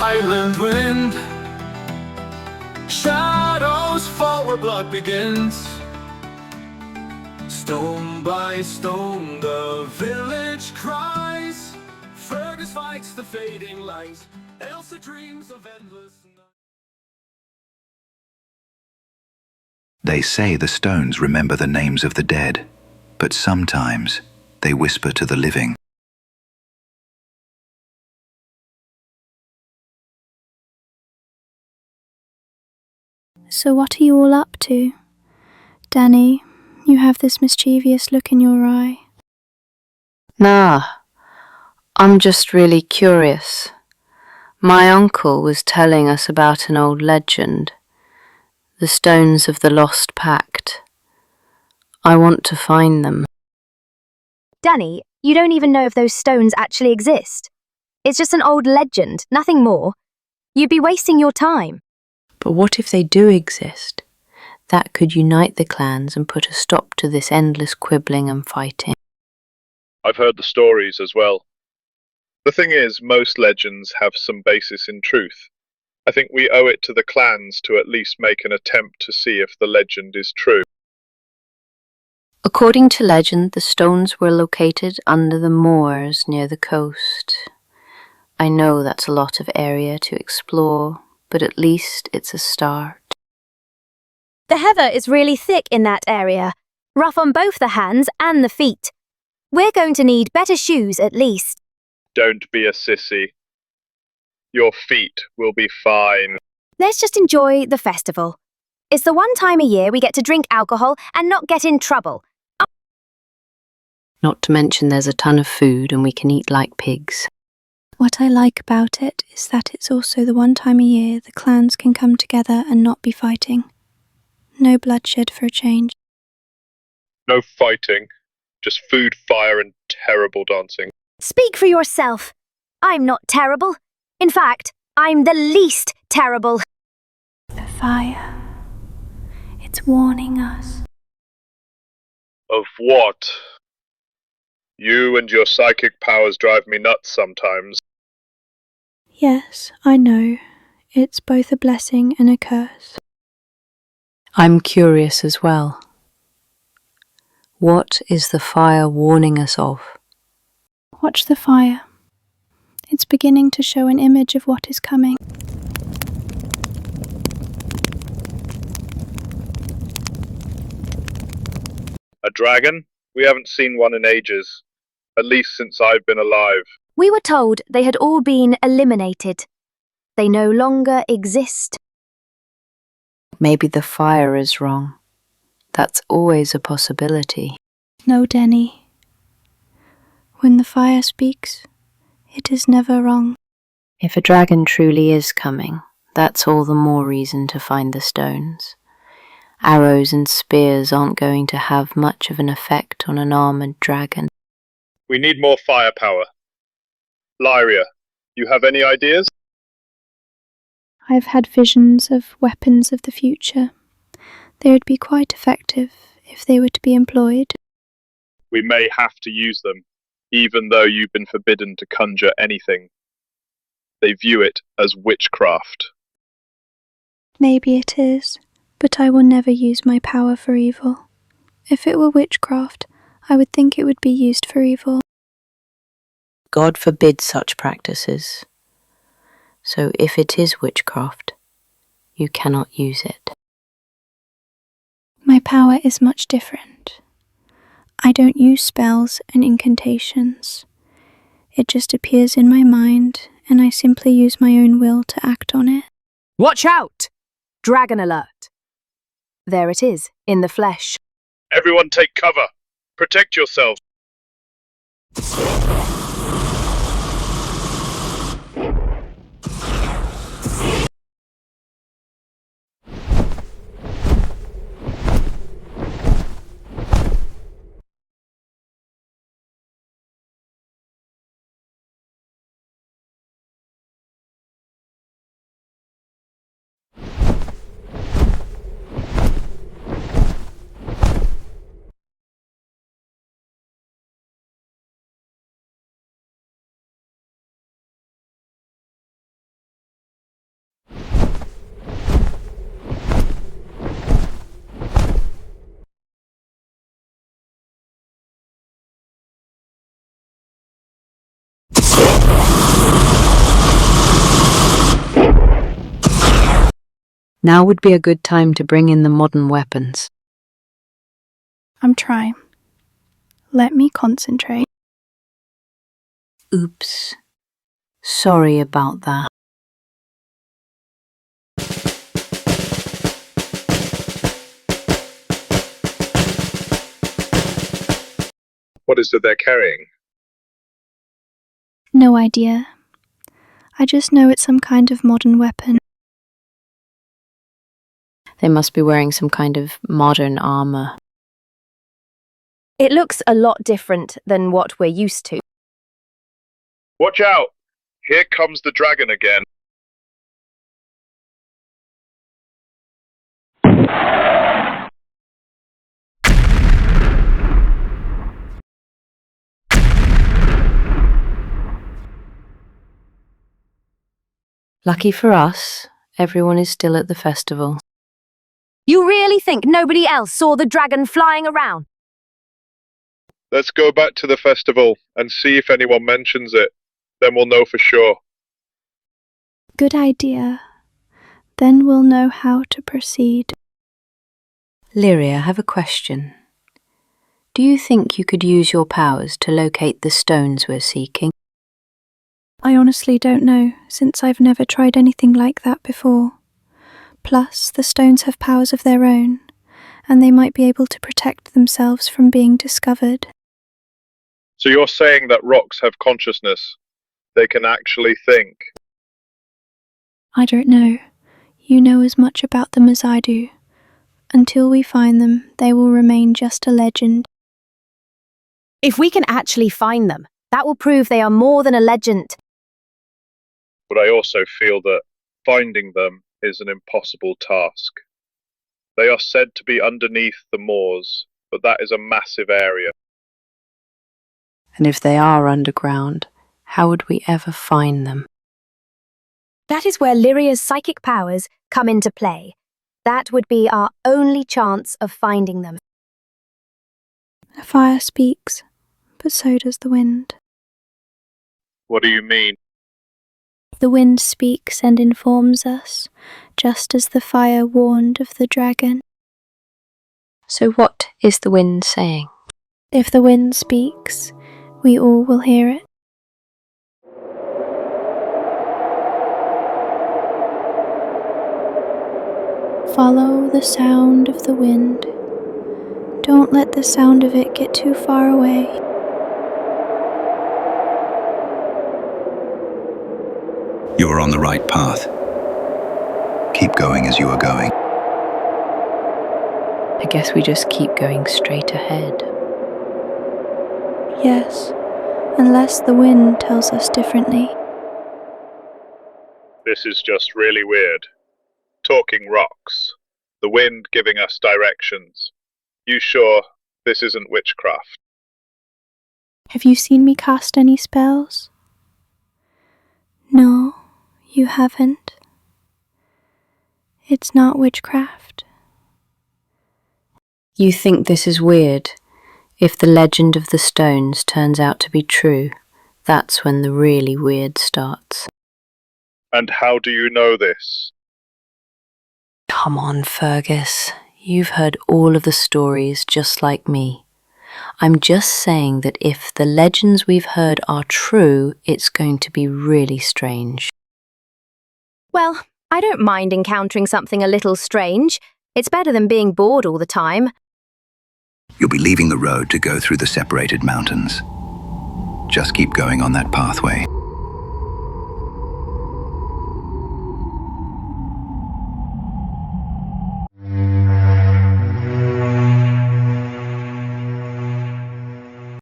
Highland wind. Shadows fall where blood begins. Stone by stone the village cries. Fergus fights the fading light. Elsa dreams of endless night. They say the stones remember the names of the dead, but sometimes they whisper to the living. So what are you all up to? Danny, you have this mischievous look in your eye. Nah, I'm just really curious. My uncle was telling us about an old legend, the stones of the lost pact. I want to find them. Danny, you don't even know if those stones actually exist. It's just an old legend, nothing more. You'd be wasting your time. But what if they do exist? That could unite the clans and put a stop to this endless quibbling and fighting. I've heard the stories as well. The thing is, most legends have some basis in truth. I think we owe it to the clans to at least make an attempt to see if the legend is true. According to legend, the stones were located under the moors near the coast. I know that's a lot of area to explore, but at least it's a start. The heather is really thick in that area, rough on both the hands and the feet. We're going to need better shoes at least. Don't be a sissy. Your feet will be fine. Let's just enjoy the festival. It's the one time a year we get to drink alcohol and not get in trouble. Not to mention there's a ton of food and we can eat like pigs. What I like about it is that it's also the one time a year the clans can come together and not be fighting. No bloodshed for a change. No fighting. Just food, fire, and terrible dancing. Speak for yourself. I'm not terrible. In fact, I'm the least terrible. The fire. It's warning us. Of what? You and your psychic powers drive me nuts sometimes. Yes, I know. It's both a blessing and a curse. I'm curious as well. What is the fire warning us of? Watch the fire. It's beginning to show an image of what is coming. A dragon? We haven't seen one in ages. At least since I've been alive. We were told they had all been eliminated. They no longer exist. Maybe the fire is wrong. That's always a possibility. No, Danny. When the fire speaks, it is never wrong. If a dragon truly is coming, that's all the more reason to find the stones. Arrows and spears aren't going to have much of an effect on an armoured dragon. We need more firepower. Lyria, you have any ideas? I've had visions of weapons of the future. They would be quite effective if they were to be employed. We may have to use them, even though you've been forbidden to conjure anything. They view it as witchcraft. Maybe it is, but I will never use my power for evil. If it were witchcraft, I would think it would be used for evil. God forbid such practices. So if it is witchcraft, you cannot use it. My power is much different. I don't use spells and incantations. It just appears in my mind, and I simply use my own will to act on it. Watch out! Dragon alert. There it is, in the flesh. Everyone take cover. Protect yourselves. Now would be a good time to bring in the modern weapons. I'm trying. Let me concentrate. Oops. Sorry about that. What is it they're carrying? No idea. I just know it's some kind of modern weapon. They must be wearing some kind of modern armor. It looks a lot different than what we're used to. Watch out! Here comes the dragon again. Lucky for us, everyone is still at the festival. You really think nobody else saw the dragon flying around? Let's go back to the festival and see if anyone mentions it. Then we'll know for sure. Good idea. Then we'll know how to proceed. Lyria, I have a question. Do you think you could use your powers to locate the stones we're seeking? I honestly don't know, since I've never tried anything like that before. Plus, the stones have powers of their own, and they might be able to protect themselves from being discovered. So you're saying that rocks have consciousness? They can actually think? I don't know. You know as much about them as I do. Until we find them, they will remain just a legend. If we can actually find them, that will prove they are more than a legend. But I also feel that finding them is an impossible task. They are said to be underneath the moors, but that is a massive area. And if they are underground, how would we ever find them? That is where Lyria's psychic powers come into play. That would be our only chance of finding them. The fire speaks, but so does the wind. What do you mean? The wind speaks and informs us, just as the fire warned of the dragon. So what is the wind saying? If the wind speaks, we all will hear it. Follow the sound of the wind. Don't let the sound of it get too far away. You are on the right path. Keep going as you are going. I guess we just keep going straight ahead. Yes, unless the wind tells us differently. This is just really weird. Talking rocks. The wind giving us directions. You sure this isn't witchcraft? Have you seen me cast any spells? No, you haven't. It's not witchcraft. You think this is weird? If the legend of the stones turns out to be true, that's when the really weird starts. And how do you know this? Come on, Fergus. You've heard all of the stories just like me. I'm just saying that if the legends we've heard are true, it's going to be really strange. Well, I don't mind encountering something a little strange. It's better than being bored all the time. You'll be leaving the road to go through the separated mountains. Just keep going on that pathway.